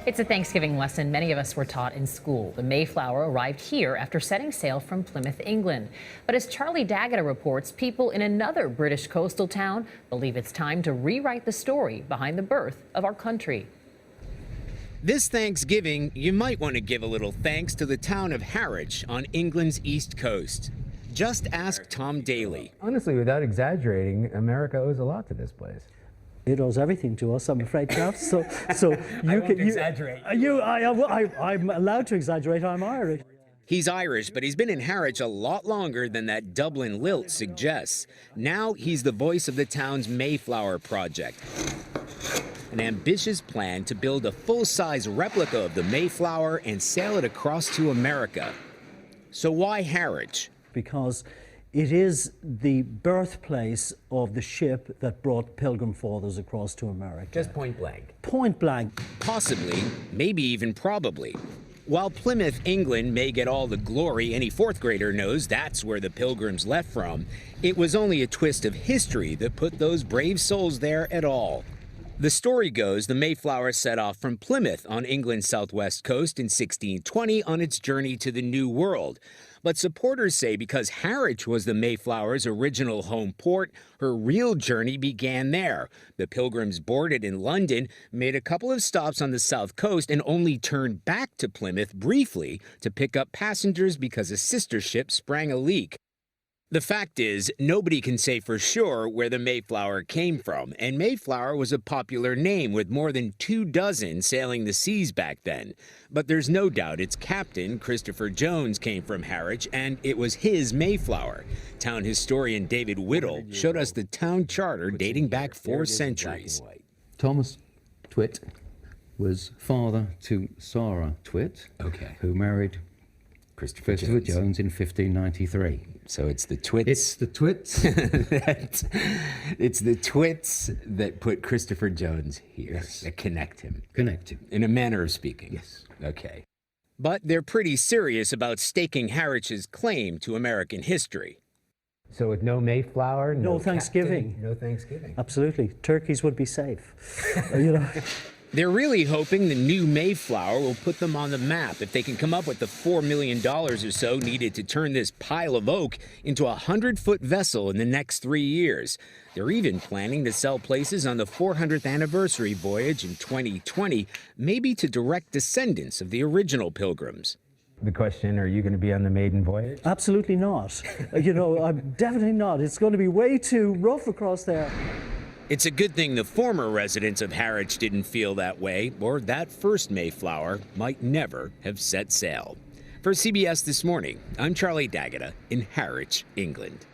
It's a Thanksgiving lesson many of us were taught in school. The Mayflower arrived here after setting sail from Plymouth, England. But as Charlie D'Agata reports, people in another British coastal town believe it's time to rewrite the story behind the birth of our country. This Thanksgiving, you might want to give a little thanks to the town of Harwich on England's east coast. Just ask Tom Daly. Honestly, without exaggerating, America owes a lot to this place. It owes everything to us, I'm afraid, Jeff. So you can exaggerate. I'm allowed to exaggerate. I'm Irish. He's Irish, but he's been in Harwich a lot longer than that Dublin lilt suggests. Now he's the voice of the town's Mayflower project, an ambitious plan to build a full-size replica of the Mayflower and sail it across to America. So why Harwich? Because it is the birthplace of the ship that brought Pilgrim Fathers across to America. Just point blank. Point blank. Possibly, maybe even probably. While Plymouth, England may get all the glory, any fourth grader knows that's where the Pilgrims left from. It was only a twist of history that put those brave souls there at all. The story goes the Mayflower set off from Plymouth on England's southwest coast in 1620 on its journey to the New World. But supporters say because Harwich was the Mayflower's original home port, her real journey began there. The Pilgrims boarded in London, made a couple of stops on the south coast, and only turned back to Plymouth briefly to pick up passengers because a sister ship sprang a leak. The fact is, nobody can say for sure where the Mayflower came from, and Mayflower was a popular name with more than 24 sailing the seas back then. But there's no doubt its captain, Christopher Jones, came from Harwich, and it was his Mayflower. Town historian David Whittle showed us the town charter dating back 4 centuries. Thomas Twitt was father to Sarah Twitt, who married Christopher Jones in 1593. So it's the Twits. It's the Twits. It's the Twits that put Christopher Jones here, Yes. that connect him. Connect him. In a manner of speaking. Yes. Okay. But they're pretty serious about staking Harwich's claim to American history. So with no Mayflower, No Thanksgiving. Captain, no Thanksgiving. Absolutely. Turkeys would be safe. You know. They're really hoping the new Mayflower will put them on the map if they can come up with the $4 million or so needed to turn this pile of oak into a 100-foot vessel in the next 3 years. They're even planning to sell places on the 400th anniversary voyage in 2020, maybe to direct descendants of the original Pilgrims. The question, are you going to be on the maiden voyage? Absolutely not. You know, I'm definitely not. It's going to be way too rough across there. It's a good thing the former residents of Harwich didn't feel that way, or that first Mayflower might never have set sail. For CBS This Morning, I'm Charlie D'Agata in Harwich, England.